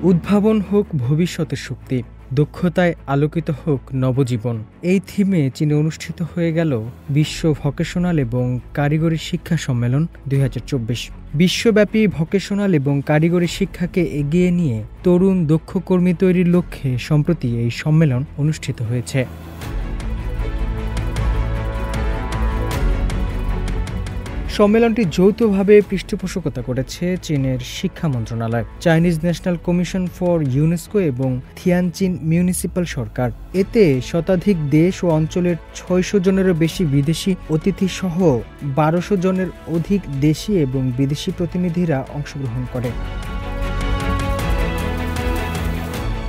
উদ্ভাবন হোক ভবিষ্যতের শক্তি, দক্ষতায় আলোকিত হোক নবজীবন। এই থিমে চীনে অনুষ্ঠিত হয়ে গেল বিশ্ব ভোকেশনাল এবং কারিগরি শিক্ষা সম্মেলন 2024। বিশ্বব্যাপী ভোকেশনাল এবং কারিগরি শিক্ষাকে এগিয়ে নিয়ে তরুণ দক্ষ কর্মী তৈরির লক্ষ্যে সম্প্রতি এই সম্মেলন অনুষ্ঠিত হয়েছে। সম্মেলনটি যৌথভাবে পৃষ্ঠপোষকতা করেছে চীনের শিক্ষা মন্ত্রণালয়, Chinese national commission for UNESCO এবং থিয়ানচিন মিউনিসিপাল সরকার। এতে শতাধিক দেশ ও অঞ্চলের 600 জনেরও বেশি বিদেশি অতিথি সহ 1200 জনের অধিক দেশি এবং বিদেশি প্রতিনিধিরা অংশগ্রহণ করে।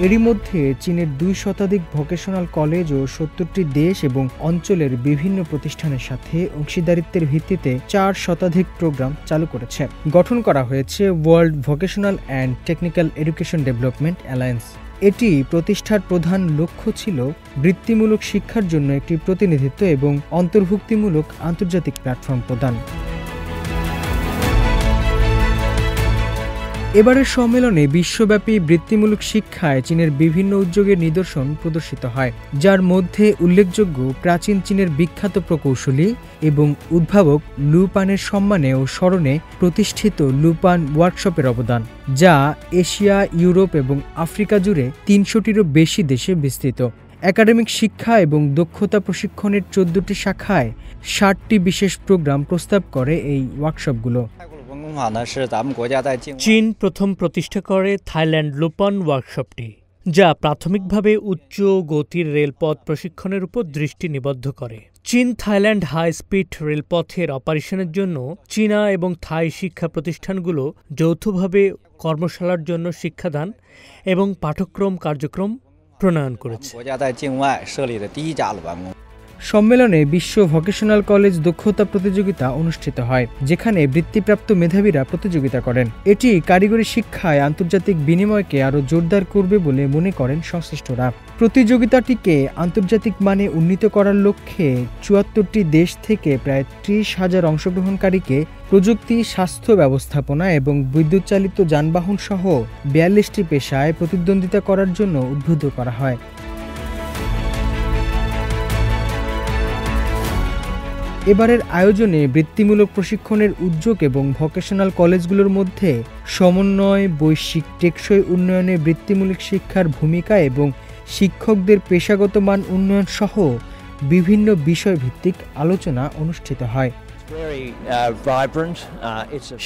এরই মধ্যে চীনের 2 শতাধিক ভোকেশনাল কলেজ ও 70টি দেশ এবং অঞ্চলের বিভিন্ন প্রতিষ্ঠানের সাথে অংশীদারিত্বের ভিত্তিতে 4 শতাধিক প্রোগ্রাম চালু করেছে। গঠন করা হয়েছে world vocational and technical education development alliance. এটি প্রতিষ্ঠার প্রধান লক্ষ্য ছিল বৃত্তিমূলক শিক্ষার জন্য একটি প্রতিনিধিত্ব এবং অন্তর্ভুক্তিমূলক আন্তর্জাতিক প্ল্যাটফর্ম প্রদান। এবারের সম্মেলনে বিশ্বব্যাপী বৃত্তিমূলক শিক্ষায় চীনের বিভিন্ন উদ্যোগের নিদর্শন প্রদর্শিত হয়, যার মধ্যে উল্লেখযোগ্য প্রাচীন চীনের বিখ্যাত প্রকৌশলী এবং উদ্ভাবক লু পানের সম্মানে ও স্মরণে প্রতিষ্ঠিত লু পান ওয়ার্কশপের অবদান, যা এশিয়া, ইউরোপ এবং আফ্রিকা জুড়ে 300টিরও বেশি দেশে বিস্তৃত। একাডেমিক শিক্ষা এবং দক্ষতা প্রশিক্ষণের 14টি শাখায় 60টি বিশেষ প্রোগ্রাম প্রস্তাব করে এই ওয়ার্কশপগুলো। চীন প্রথম প্রতিষ্ঠা করে থাইল্যান্ড লুপান ওয়ার্কশপটি, যা প্রাথমিকভাবে উচ্চ গতির রেলপথ প্রশিক্ষণের উপর দৃষ্টি নিবদ্ধ করে। চীন থাইল্যান্ড হাই স্পিড রেলপথের অপারেশনের জন্য চীনা এবং থাই শিক্ষা প্রতিষ্ঠানগুলো যৌথভাবে কর্মশালার জন্য শিক্ষাদান এবং পাঠ্যক্রম কার্যক্রম প্রণয়ন করেছে। সম্মেলনে বিশ্ব ভোকেশনাল কলেজ দক্ষতা প্রতিযোগিতা অনুষ্ঠিত হয়, যেখানে বৃত্তিপ্রাপ্ত মেধাবীরা প্রতিযোগিতা করেন। এটি কারিগরি শিক্ষায় আন্তর্জাতিক বিনিময়কে আরও জোরদার করবে বলে মনে করেন সংশ্লিষ্টরা। প্রতিযোগিতাটিকে আন্তর্জাতিক মানে উন্নীত করার লক্ষ্যে 74টি দেশ থেকে প্রায় 30,000 অংশগ্রহণকারীকে প্রযুক্তি, স্বাস্থ্য ব্যবস্থাপনা এবং বিদ্যুৎ চালিত যানবাহন সহ 42টি পেশায় প্রতিদ্বন্দ্বিতা করার জন্য উদ্বুদ্ধ করা হয়। এবারের আয়োজনে বৃত্তিমূলক প্রশিক্ষণের উদ্যোগ এবং ভোকেশনাল কলেজগুলোর মধ্যে সমন্বয়, বৈশ্বিক টেকসই উন্নয়নে বৃত্তিমূলক শিক্ষার ভূমিকা এবং শিক্ষকদের পেশাগত মান উন্নয়ন সহ বিভিন্ন বিষয়ভিত্তিক আলোচনা অনুষ্ঠিত হয়।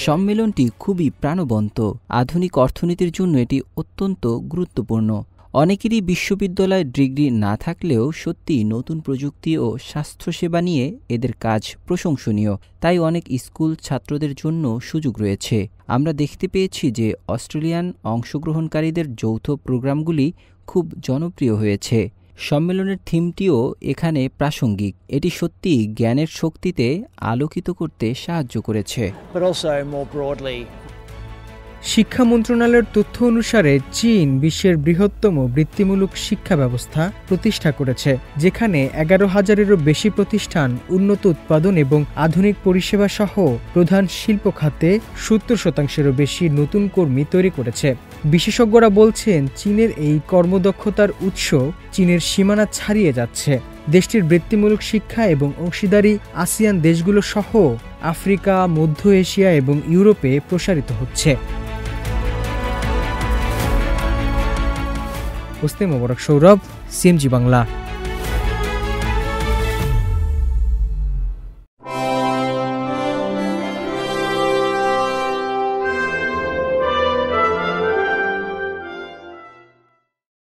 সম্মেলনটি খুবই প্রাণবন্ত। আধুনিক অর্থনীতির জন্য এটি অত্যন্ত গুরুত্বপূর্ণ। অনেকেরই বিশ্ববিদ্যালয় ডিগ্রি না থাকলেও সত্যি নতুন প্রযুক্তি ও স্বাস্থ্যসেবা নিয়ে এদের কাজ প্রশংসনীয়। তাই অনেক স্কুল ছাত্রদের জন্য সুযোগ রয়েছে। আমরা দেখতে পেয়েছি যে অস্ট্রেলিয়ান অংশগ্রহণকারীদের যৌথ প্রোগ্রামগুলি খুব জনপ্রিয় হয়েছে। সম্মেলনের থিমটিও এখানে প্রাসঙ্গিক। এটি সত্যি জ্ঞানের শক্তিতে আলোকিত করতে সাহায্য করেছে। শিক্ষা মন্ত্রণালয়ের তথ্য অনুসারে চীন বিশ্বের বৃহত্তম বৃত্তিমূলক শিক্ষা ব্যবস্থা প্রতিষ্ঠা করেছে, যেখানে 11,000-এরও বেশি প্রতিষ্ঠান উন্নত উৎপাদন এবং আধুনিক পরিষেবা সহ প্রধান শিল্প খাতে 70%-এরও বেশি নতুন কর্মী তৈরি করেছে। বিশেষজ্ঞরা বলছেন, চীনের এই কর্মদক্ষতার উৎস চীনের সীমানা ছাড়িয়ে যাচ্ছে। দেশটির বৃত্তিমূলক শিক্ষা এবং অংশীদারি আসিয়ান দেশগুলো সহ আফ্রিকা, মধ্য এশিয়া এবং ইউরোপে প্রসারিত হচ্ছে। হোসনে মোবারক সৌরভ, সিএমজি বাংলা।